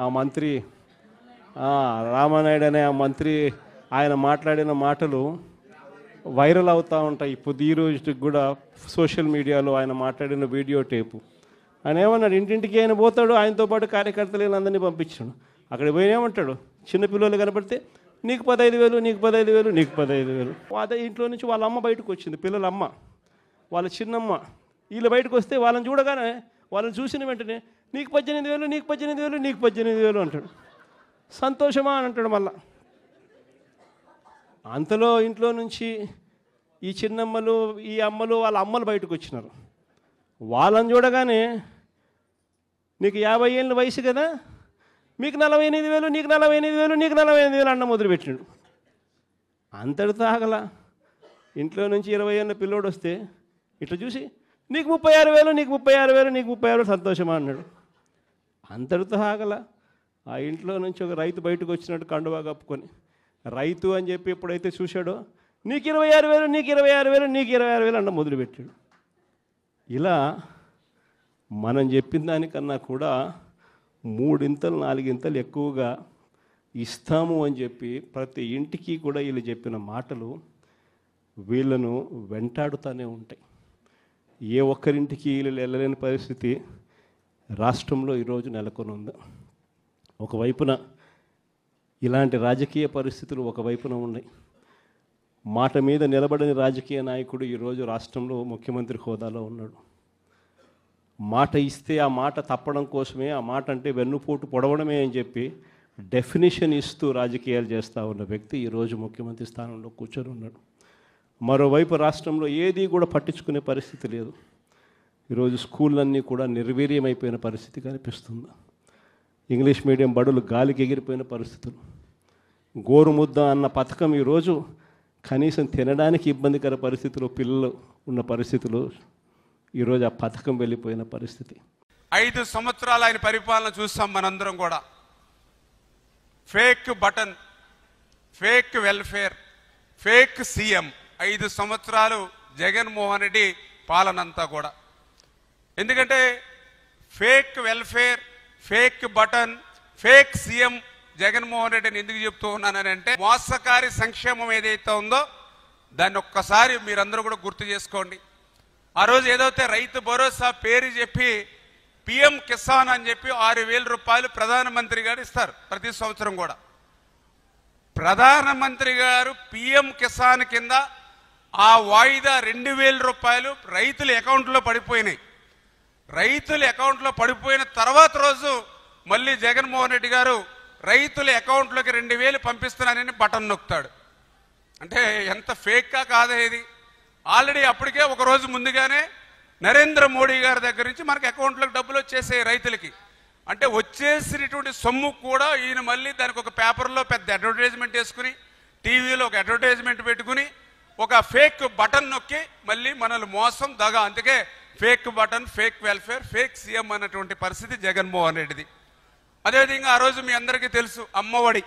ఆ మంత్రి రామానాయుడు అనే ఆ మంత్రి ఆయన మాట్లాడిన మాటలు వైరల్ అవుతూ ఉంటాయి. ఇప్పుడు ఈ రోజుకి కూడా సోషల్ మీడియాలో ఆయన మాట్లాడిన వీడియో టేపు. ఆయన ఏమన్నాడు, ఇంటింటికి ఆయన పోతాడు, ఆయనతో పాటు కార్యకర్తలు అందరినీ పంపించాడు. అక్కడ పోయినేమంటాడు, చిన్నపిల్లలు కనపడితే నీకు 15,000, నీకు 15,000, నీకు 15,000. అదే ఇంట్లో నుంచి వాళ్ళ అమ్మ బయటకు వచ్చింది, పిల్లల అమ్మ, వాళ్ళ చిన్నమ్మ. వీళ్ళు బయటకు వస్తే వాళ్ళని చూడగానే, వాళ్ళని చూసిన వెంటనే నీకు 18,000, నీకు 18,000, నీకు 18,000 అంటాడు. సంతోషమా అని అంటాడు. మళ్ళా అంతలో ఇంట్లో నుంచి ఈ చిన్నమ్మలు, ఈ అమ్మలు, వాళ్ళ అమ్మలు బయటకు వచ్చినారు. వాళ్ళని చూడగానే నీకు 50 ఏళ్ళ వయసు కదా, మీకు 48,000, నీకు 48,000, నీకు 48,000 అన్న మొదలుపెట్టినాడు. అంతటితో ఆగల. ఇంట్లో నుంచి 20 ఏళ్ళ పిల్లోడు వస్తే ఇట్లా చూసి నీకు 36,000, నీకు 36,000, నీకు 36,000 సంతోషమా అన్నాడు. అంతటితో ఆగల. ఆ ఇంట్లో నుంచి ఒక రైతు బయటకు వచ్చినట్టు కండువా కప్పుకొని, రైతు అని చెప్పి ఎప్పుడైతే చూశాడో నీకు 26,000, నీకు 26,000, నీకు 26,000 అన్న మొదలుపెట్టాడు. ఇలా మనం చెప్పిన దానికన్నా కూడా 3 ఇంతలు 4 ఇంతలు ఎక్కువగా ఇస్తాము అని చెప్పి ప్రతి ఇంటికి కూడా వీళ్ళు చెప్పిన మాటలు వీళ్ళను వెంటాడుతూనే ఉంటాయి. ఏ ఒక్కరింటికి వీళ్ళు వెళ్ళలేని పరిస్థితి రాష్ట్రంలో ఈరోజు నెలకొని ఉంది. ఒకవైపున ఇలాంటి రాజకీయ పరిస్థితులు ఒకవైపున ఉన్నాయి. మాట మీద నిలబడని రాజకీయ నాయకుడు ఈరోజు రాష్ట్రంలో ముఖ్యమంత్రి హోదాలో ఉన్నాడు. మాట ఇస్తే ఆ మాట తప్పడం కోసమే, ఆ మాట అంటే వెన్నుపోటు పొడవడమే అని చెప్పి డెఫినేషన్ ఇస్తూ రాజకీయాలు చేస్తూ ఉన్న వ్యక్తి ఈరోజు ముఖ్యమంత్రి స్థానంలో కూర్చొని ఉన్నాడు. మరోవైపు రాష్ట్రంలో ఏది కూడా పట్టించుకునే పరిస్థితి లేదు. ఈరోజు స్కూళ్ళన్నీ కూడా నిర్వీర్యమైపోయిన పరిస్థితి కనిపిస్తుంది. ఇంగ్లీష్ మీడియం బడులు గాలికి ఎగిరిపోయిన పరిస్థితులు. గోరుముద్ద అన్న పథకం ఈరోజు కనీసం తినడానికి ఇబ్బందికర పరిస్థితులు పిల్లలు ఉన్న పరిస్థితులు, ఈరోజు ఆ పథకం వెళ్ళిపోయిన పరిస్థితి. 5 సంవత్సరాలు ఆయన పరిపాలన చూస్తాం మనందరం కూడా. Fake button, fake welfare, fake CM. 5 సంవత్సరాలు జగన్మోహన్ రెడ్డి పాలనంతా కూడా. ఎందుకంటే fake welfare, fake button, fake CM Jaganmohan రెడ్డిని ఎందుకు చెప్తూ ఉన్నానంటే, మోసకారి సంక్షేమం ఏదైతే ఉందో దాన్ని ఒక్కసారి మీరందరూ కూడా గుర్తు చేసుకోండి. ఆ రోజు ఏదైతే రైతు భరోసా పేరు చెప్పి పిఎం కిసాన్ అని చెప్పి 6,000 రూపాయలు ప్రధానమంత్రి గారు ఇస్తారు ప్రతి సంవత్సరం కూడా. ప్రధానమంత్రి గారు పిఎం కిసాన్ కింద ఆ వాయిదా 2,000 రూపాయలు రైతుల అకౌంట్లో పడిపోయినాయి. రైతుల అకౌంట్లో పడిపోయిన తర్వాత రోజు మళ్ళీ జగన్మోహన్ రెడ్డి గారు రైతుల అకౌంట్లోకి 2,000 పంపిస్తున్నానని బటన్ నొక్కుతాడు. అంటే ఎంత ఫేక్గా కాదా ఇది? ఆల్రెడీ అప్పటికే ఒక రోజు ముందుగానే నరేంద్ర మోడీ గారి దగ్గర నుంచి మనకి అకౌంట్లోకి డబ్బులు వచ్చేసాయి రైతులకి. అంటే వచ్చేసినటువంటి సొమ్ము కూడా ఈయన మళ్ళీ దానికి ఒక పేపర్లో పెద్ద అడ్వర్టైజ్మెంట్ వేసుకుని, టీవీలో ఒక అడ్వర్టైజ్మెంట్ పెట్టుకుని, ఒక ఫేక్ బటన్ నొక్కి మళ్ళీ మనల్ని మోసం దగా. అందుకే fake button, fake welfare, fake CM అన్నటువంటి పరిస్థితి జగన్మోహన్ రెడ్డిది. అదేవిధంగా ఆ రోజు మీ అందరికీ తెలుసు అమ్మఒడి,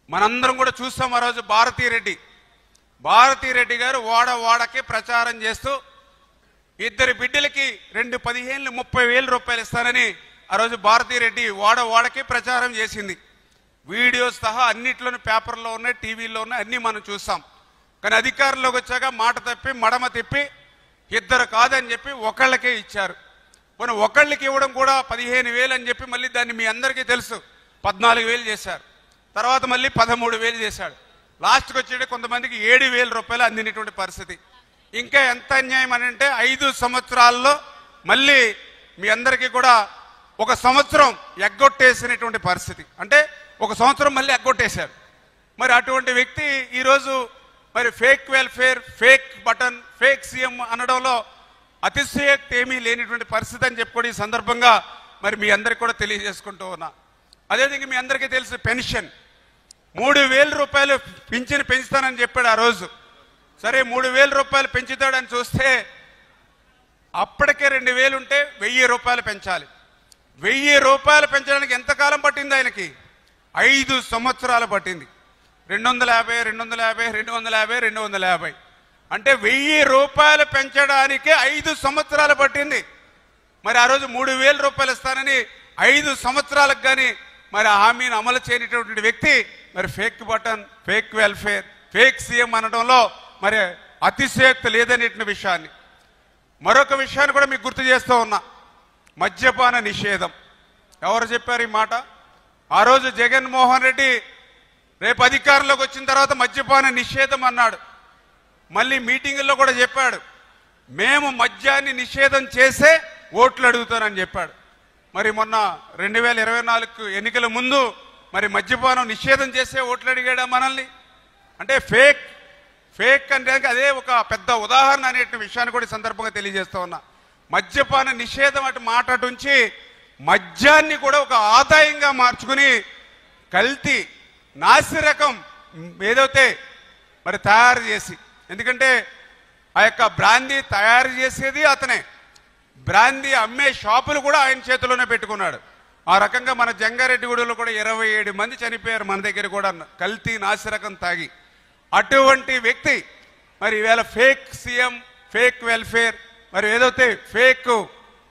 మనందరం కూడా చూస్తాం. ఆ రోజు భారతీరెడ్డి గారు వాడకి ప్రచారం చేస్తూ 2 బిడ్డలకి 2 15,000 30,000 రూపాయలు ఇస్తానని ఆ రోజు భారతీరెడ్డి వాడకి ప్రచారం చేసింది. వీడియోస్ సహా అన్నిట్లోనూ పేపర్లో ఉన్నాయి, టీవీలో ఉన్నాయి, అన్నీ మనం చూస్తాం. కానీ అధికారంలోకి వచ్చాక మాట తప్పి మడమ తిప్పి 2 కాదని చెప్పి ఒకళ్ళకే ఇచ్చారు. పోనీ ఒకళ్ళకి ఇవ్వడం కూడా 15,000 అని చెప్పి మళ్ళీ దాన్ని మీ అందరికీ తెలుసు 14,000 చేశారు. తర్వాత మళ్ళీ 13,000 చేశాడు. లాస్ట్కి వచ్చేటి కొంతమందికి 7,000 రూపాయలు అందినటువంటి పరిస్థితి. ఇంకా ఎంత అన్యాయం అని అంటే 5 సంవత్సరాల్లో మళ్ళీ మీ అందరికీ కూడా 1 సంవత్సరం ఎగ్గొట్టేసినటువంటి పరిస్థితి. అంటే 1 సంవత్సరం మళ్ళీ ఎగ్గొట్టేశారు. మరి అటువంటి వ్యక్తి ఈరోజు మరి fake welfare, fake button, fake CM అనడంలో అతిశయోక్తి ఏమీ లేనిటువంటి పరిస్థితి అని చెప్పి కూడా ఈ సందర్భంగా మరి మీ అందరికి కూడా తెలియజేసుకుంటూ ఉన్నా. అదేవిధంగా మీ అందరికీ తెలుసు పెన్షన్ 3,000 రూపాయలు పింఛను పెంచుతానని చెప్పాడు ఆ రోజు. సరే 3,000 రూపాయలు పెంచుతాడని చూస్తే అప్పటికే 2,000 ఉంటే 1,000 రూపాయలు పెంచాలి. 1,000 రూపాయలు పెంచడానికి ఎంతకాలం పట్టింది ఆయనకి? 5 సంవత్సరాలు పట్టింది. 250, 250, 250, 250 అంటే 1,000 రూపాయలు పెంచడానికే 5 సంవత్సరాలు పట్టింది. మరి ఆ రోజు 3,000 రూపాయలు ఇస్తానని 5 సంవత్సరాలకు కానీ మరి ఆ హామీని అమలు చేయనటువంటి వ్యక్తి మరి fake button, fake welfare, fake CM అనడంలో మరి అతిశయోక్తి లేదనేటువంటి విషయాన్ని, మరొక విషయాన్ని కూడా మీకు గుర్తు చేస్తూ ఉన్నా. మద్యపాన నిషేధం. ఎవరు చెప్పారు ఈ మాట? ఆ రోజు జగన్మోహన్ రెడ్డి రేపు అధికారంలోకి వచ్చిన తర్వాత మద్యపాన నిషేధం అన్నాడు. మళ్ళీ మీటింగుల్లో కూడా చెప్పాడు, మేము మద్యాన్ని నిషేధం చేసే ఓట్లు అడుగుతానని చెప్పాడు. మరి మొన్న 2024 ఎన్నికల ముందు మరి మద్యపానం నిషేధం చేసే ఓట్లు అడిగాడా మనల్ని? అంటే ఫేక్ అంటే అదే ఒక పెద్ద ఉదాహరణ అనే విషయాన్ని కూడా ఈ సందర్భంగా తెలియజేస్తూ ఉన్నా. మద్యపాన నిషేధం అటు మాట ఉంచి మద్యాన్ని కూడా ఒక ఆదాయంగా మార్చుకుని కల్తీ నాసిరకం ఏదైతే మరి తయారు చేసి, ఎందుకంటే ఆ యొక్క బ్రాందీ తయారు చేసేది అతనే, బ్రాందీ అమ్మే షాపులు కూడా ఆయన చేతిలోనే పెట్టుకున్నాడు. ఆ రకంగా మన జంగారెడ్డిగూడలో కూడా 27 మంది చనిపోయారు మన దగ్గర కూడా కల్తీ నాసిరకం తాగి. అటువంటి వ్యక్తి మరి ఈవేళ ఫేక్ సీఎం, ఫేక్ వెల్ఫేర్, మరి ఏదైతే ఫేక్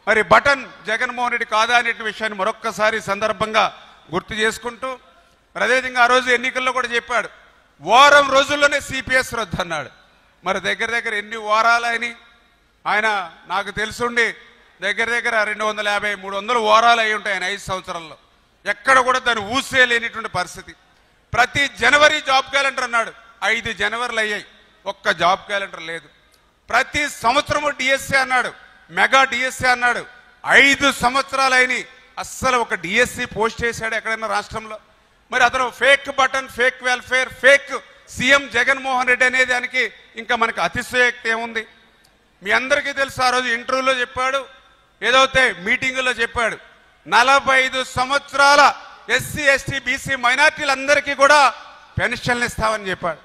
మరి బటన్ జగన్మోహన్ రెడ్డి కాదా అనే విషయాన్ని మరొక్కసారి సందర్భంగా గుర్తు చేసుకుంటూ, మరి అదేవిధంగా ఆ రోజు ఎన్నికల్లో కూడా చెప్పాడు, వారం రోజుల్లోనే సిపిఎస్ రద్దు అన్నాడు. మరి దగ్గర ఎన్ని వారాలని ఆయన నాకు తెలుసుండి దగ్గర 250-300 వారాలు అయి ఉంటాయి ఆయన 5 సంవత్సరాల్లో. ఎక్కడ కూడా దాన్ని ఊసేలేనిటువంటి పరిస్థితి. ప్రతి జనవరి జాబ్ క్యాలెండర్ అన్నాడు, 5 జనవరిలు అయ్యాయి, ఒక్క జాబ్ క్యాలెండర్ లేదు. ప్రతి సంవత్సరము డిఎస్సీ అన్నాడు, మెగా డిఎస్సీ అన్నాడు, 5 సంవత్సరాలు అయినాయి, అస్సలు ఒక డిఎస్సీ పోస్ట్ చేశాడు ఎక్కడైనా రాష్ట్రంలో? మరి అతను fake button, fake welfare, fake CM Jaganmohan Reddy అనే దానికి ఇంకా మనకు అతిశయోక్తి ఏముంది? మీ అందరికీ తెలుసు, ఆ రోజు ఇంటర్వ్యూలో చెప్పాడు, ఏదైతే మీటింగులో చెప్పాడు, 45 సంవత్సరాల ఎస్సీ, ఎస్టీ, బీసీ మైనార్టీలందరికీ కూడా పెన్షన్లు ఇస్తామని చెప్పాడు.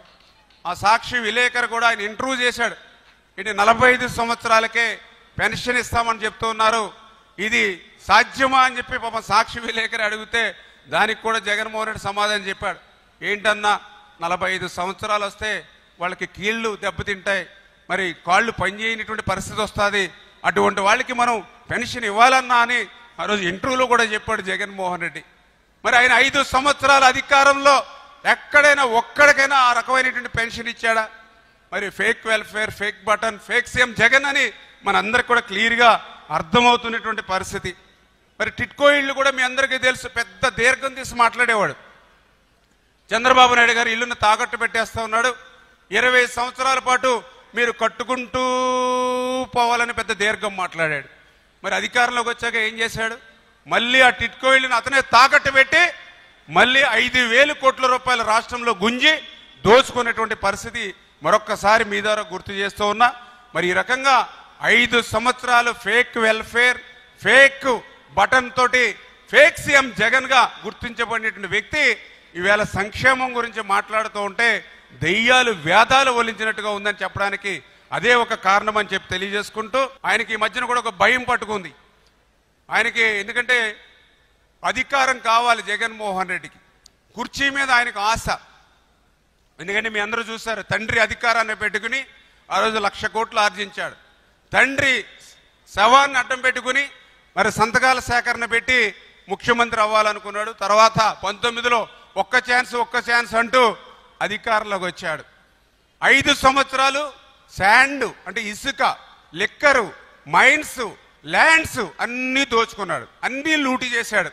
ఆ సాక్షి విలేకరు కూడా ఆయన ఇంటర్వ్యూ చేశాడు, ఇది 45 సంవత్సరాలకే పెన్షన్ ఇస్తామని చెప్తూ ఉన్నారు, ఇది సాధ్యమా అని చెప్పి పాపం సాక్షి విలేకరు అడిగితే దానికి కూడా జగన్మోహన్ రెడ్డి సమాధానం చెప్పాడు. ఏంటన్నా, 45 సంవత్సరాలు వస్తే వాళ్ళకి కీళ్ళు దెబ్బతింటాయి, మరి కాళ్ళు పనిచేయనటువంటి పరిస్థితి వస్తుంది, అటువంటి వాళ్ళకి మనం పెన్షన్ ఇవ్వాలన్నా అని ఆ రోజు ఇంటర్వ్యూలో కూడా చెప్పాడు జగన్మోహన్ రెడ్డి. మరి ఆయన 5 సంవత్సరాల అధికారంలో ఎక్కడైనా ఒక్కడికైనా ఆ రకమైనటువంటి పెన్షన్ ఇచ్చాడా? మరి fake welfare, fake button, fake CM Jagan అని మనందరికి కూడా క్లియర్గా అర్థమవుతున్నటువంటి పరిస్థితి. మరి టిట్కో ఇళ్ళు కూడా మీ అందరికీ తెలుసు, పెద్ద దీర్ఘం తీసి మాట్లాడేవాడు. చంద్రబాబు నాయుడు గారు ఇల్లును తాకట్టు పెట్టేస్తా ఉన్నాడు, 20 సంవత్సరాల పాటు మీరు కట్టుకుంటూ పోవాలని పెద్ద దీర్ఘం మాట్లాడాడు. మరి అధికారంలోకి వచ్చాక ఏం చేశాడు? మళ్ళీ ఆ టిట్కో ఇళ్ళని అతనే తాకట్టు పెట్టి మళ్ళీ 5,000 కోట్ల రూపాయల రాష్ట్రంలో గుంజి దోచుకునేటువంటి పరిస్థితి మరొక్కసారి మీ ద్వారా గుర్తు చేస్తూ ఉన్నా. మరి ఈ రకంగా 5 సంవత్సరాలు ఫేక్ వెల్ఫేర్, ఫేక్ బటన్ తోటి ఫేక్ సీఎం జగన్ గా గుర్తించబడినటువంటి వ్యక్తి ఈవేళ సంక్షేమం గురించి మాట్లాడుతూ ఉంటే దెయ్యాలు వేదాలు ఒలించినట్టుగా ఉందని చెప్పడానికి అదే ఒక కారణం అని చెప్పి తెలియజేసుకుంటూ, ఆయనకి ఈ మధ్యన కూడా ఒక భయం పట్టుకుంది ఆయనకి. ఎందుకంటే అధికారం కావాలి జగన్మోహన్ రెడ్డికి, కుర్చీ మీద ఆయనకు ఆశ. ఎందుకంటే మీ అందరూ చూశారు, తండ్రి అధికారాన్ని పెట్టుకుని ఆ రోజు 1,00,000 కోట్లు ఆర్జించాడు. తండ్రి శవాన్ని అడ్డం పెట్టుకుని మరి సంతకాల సేకరణ పెట్టి ముఖ్యమంత్రి అవ్వాలనుకున్నాడు. తర్వాత 19లో ఒక్క ఛాన్స్ అంటూ అధికారంలోకి వచ్చాడు. 5 సంవత్సరాలు శాండ్ అంటే ఇసుక, లిక్కరు, మైన్స్, ల్యాండ్స్ అన్నీ దోచుకున్నాడు, అన్నీ లూటీ చేశాడు.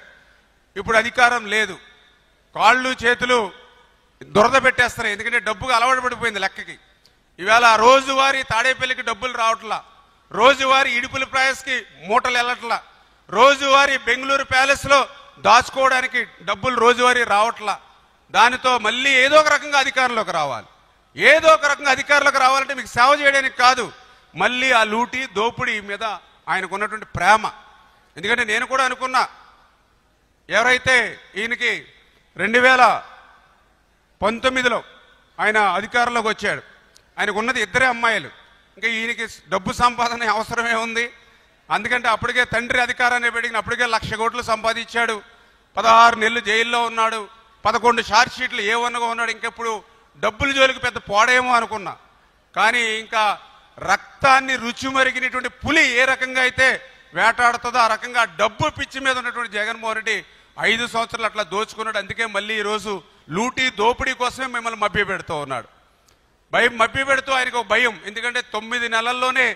ఇప్పుడు అధికారం లేదు, కాళ్ళు చేతులు దురద పెట్టేస్తున్నాయి, ఎందుకంటే డబ్బుకు అలవాటు పడిపోయింది లెక్కకి. ఈవేళ రోజువారీ తాడేపల్లికి డబ్బులు రావట్లా, రోజువారీ ఇడుపుల ప్రైస్కి మూటలు వెళ్ళట్లా, రోజువారీ బెంగళూరు ప్యాలెస్లో దాచుకోవడానికి డబ్బులు రోజువారీ రావట్లా. దానితో మళ్ళీ ఏదో ఒక రకంగా అధికారంలోకి రావాలి. ఏదో ఒక రకంగా అధికారంలోకి రావాలంటే మీకు సేవ చేయడానికి కాదు, మళ్ళీ ఆ లూటీ దోపిడీ మీద ఆయనకు ఉన్నటువంటి ప్రేమ. ఎందుకంటే నేను కూడా అనుకున్నా, ఎవరైతే ఈయనకి 2019లో ఆయన అధికారంలోకి వచ్చాడు, ఆయనకు ఉన్నది 2 అమ్మాయిలు, ఇంకా ఈయనకి డబ్బు సంపాదన అవసరమే ఉంది. అందుకంటే అప్పటికే తండ్రి అధికారాన్ని పెరిగిన అప్పటికే 1,00,000 కోట్లు సంపాదించాడు, 16 నెలలు జైల్లో ఉన్నాడు, 11 షార్ట్ షీట్లు ఏవన్నగా ఉన్నాడు. ఇంకెప్పుడు డబ్బుల జోలికి పెద్ద పోడేమో అనుకున్నా, కానీ ఇంకా రక్తాన్ని రుచి మరిగినటువంటి పులి ఏ రకంగా అయితే వేటాడుతుందో ఆ రకంగా డబ్బు పిచ్చి మీద ఉన్నటువంటి జగన్మోహన్ రెడ్డి 5 సంవత్సరాలు అట్లా దోచుకున్నాడు. అందుకే మళ్ళీ ఈరోజు లూటీ దోపిడీ కోసమే మిమ్మల్ని మభ్యపెడుతూ ఉన్నాడు. మభ్యపెడుతూ ఆయనకు ఒక భయం. ఎందుకంటే 9 నెలల్లోనే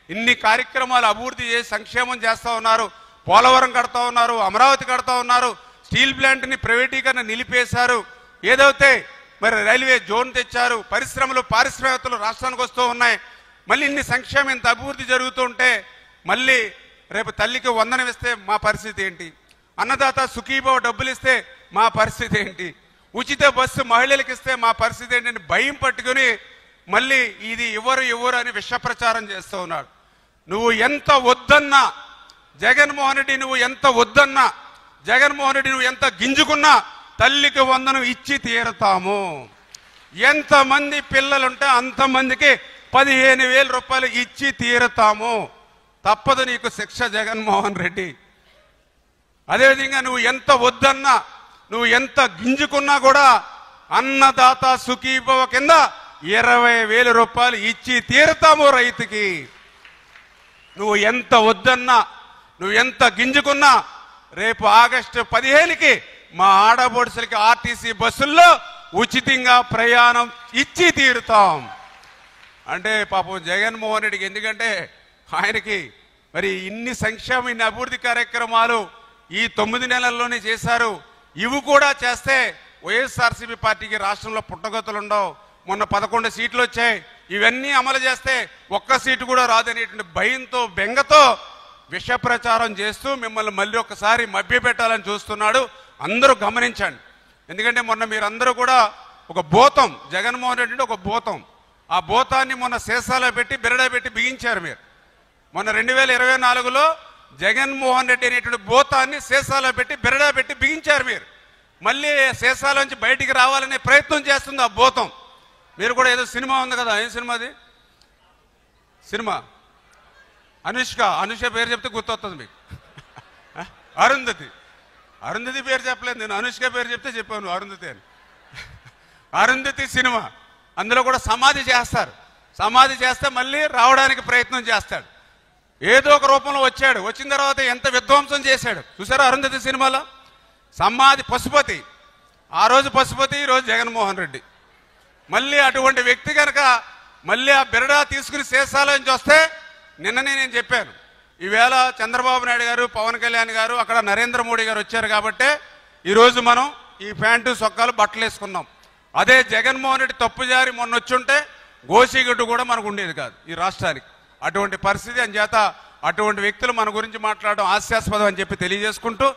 ఇన్ని కార్యక్రమాలు అభివృద్ధి చేసి సంక్షేమం చేస్తూ ఉన్నారు. పోలవరం కడతా ఉన్నారు, అమరావతి కడతా ఉన్నారు, స్టీల్ ప్లాంట్ని ప్రైవేటీకరణ నిలిపేశారు, ఏదైతే మరి రైల్వే జోన్ తెచ్చారు, పరిశ్రమలు పారిశ్రామికతలు రాష్ట్రానికి వస్తూ ఉన్నాయి. మళ్ళీ ఇన్ని సంక్షేమం ఇంత అభివృద్ధి జరుగుతుంటే మళ్ళీ రేపు తల్లికి వందనం ఇస్తే మా పరిస్థితి ఏంటి, అన్నదాత సుఖీభవ డబ్బులు ఇస్తే మా పరిస్థితి ఏంటి, ఉచిత బస్సు మహిళలకు ఇస్తే మా పరిస్థితి ఏంటి అని భయం పట్టుకుని మళ్ళీ ఇది ఇవ్వరు అని విష ప్రచారం చేస్తూ ఉన్నాడు. నువ్వు ఎంత వద్దన్నా జగన్మోహన్ రెడ్డి, నువ్వు ఎంత వద్దన్నా జగన్మోహన్ రెడ్డి, నువ్వు ఎంత గింజుకున్నా తల్లికి వందనం ఇచ్చి తీరుతాము. ఎంతమంది పిల్లలుంటే అంతమందికి 15,000 రూపాయలు ఇచ్చి తీరుతాము. తప్పదు నీకు శిక్ష జగన్మోహన్ రెడ్డి. అదేవిధంగా నువ్వు ఎంత వద్దన్నా, నువ్వు ఎంత గింజుకున్నా కూడా అన్నదాత సుఖీభవ కింద 20,000 రూపాయలు ఇచ్చి తీరుతాము రైతుకి. నువ్వు ఎంత వద్దన్నా, నువ్వు ఎంత గింజుకున్నా రేపు ఆగస్టు 15కి మా ఆడబొడుసులకి ఆర్టీసీ బస్సుల్లో ఉచితంగా ప్రయాణం ఇచ్చి తీరుతాం. అంటే పాపం జగన్మోహన్ రెడ్డికి, ఎందుకంటే ఆయనకి మరి ఇన్ని సంక్షేమ ఇన్ని అభివృద్ధి కార్యక్రమాలు ఈ 9 నెలల్లోనే చేశారు. ఇవి కూడా చేస్తే వైఎస్ఆర్సీపీ పార్టీకి రాష్ట్రంలో పుట్టగతులు ఉండవు. మొన్న 11 సీట్లు వచ్చాయి. ఇవన్నీ అమలు చేస్తే ఒక్క సీటు కూడా రాదనేటువంటి భయంతో బెంగతో విష ప్రచారం చేస్తూ మిమ్మల్ని మళ్ళీ ఒకసారి మభ్యపెట్టాలని చూస్తున్నాడు. అందరూ గమనించండి. ఎందుకంటే మొన్న మీరందరూ కూడా ఒక భూతం, జగన్మోహన్ రెడ్డి అంటే ఒక భూతం, ఆ భూతాన్ని మొన్న సీసాలో పెట్టి బిరడా పెట్టి బిగించారు మీరు. మొన్న 2024లో జగన్మోహన్ రెడ్డి అనేటువంటి భూతాన్ని సీసాలో పెట్టి బిరడా పెట్టి బిగించారు మీరు. మళ్ళీ సీసాలోంచి బయటికి రావాలనే ప్రయత్నం చేస్తుంది ఆ భూతం. మీరు కూడా ఏదో సినిమా ఉంది కదా, ఏం సినిమా అది? సినిమా అనుష్క పేరు చెప్తే గుర్తొస్తుంది మీకు. అరుంధతి పేరు చెప్పలేదు నేను, అనుష్క పేరు చెప్తే చెప్పాను అరుంధతి అని. అరుంధతి సినిమా, అందులో కూడా సమాధి చేస్తారు. సమాధి చేస్తే మళ్ళీ రావడానికి ప్రయత్నం చేస్తాడు. ఏదో ఒక రూపంలో వచ్చాడు. వచ్చిన తర్వాత ఎంత విధ్వంసం చేశాడు చూసారా అరుంధతి సినిమాలో. సమాధి పశుపతి, ఆ రోజు పశుపతి, ఈరోజు జగన్మోహన్ రెడ్డి. మళ్ళీ అటువంటి వ్యక్తి కనుక మళ్ళీ ఆ బిరడా తీసుకుని శేషాలోంచి వస్తే, నిన్ననే నేను చెప్పాను, ఈవేళ చంద్రబాబు నాయుడు గారు, పవన్ కళ్యాణ్ గారు, అక్కడ నరేంద్ర మోడీ గారు వచ్చారు కాబట్టి ఈరోజు మనం ఈ ప్యాంటు సొక్కాలు బట్టలు వేసుకున్నాం. అదే జగన్మోహన్ రెడ్డి తప్పుజారి మొన్న వచ్చుంటే గోసిగడ్డు కూడా మనకు ఉండేది కాదు ఈ రాష్ట్రానికి. అటువంటి పరిస్థితి. అని చేత అటువంటి వ్యక్తులు మన గురించి మాట్లాడడం హాస్యాస్పదం అని చెప్పి తెలియజేసుకుంటూ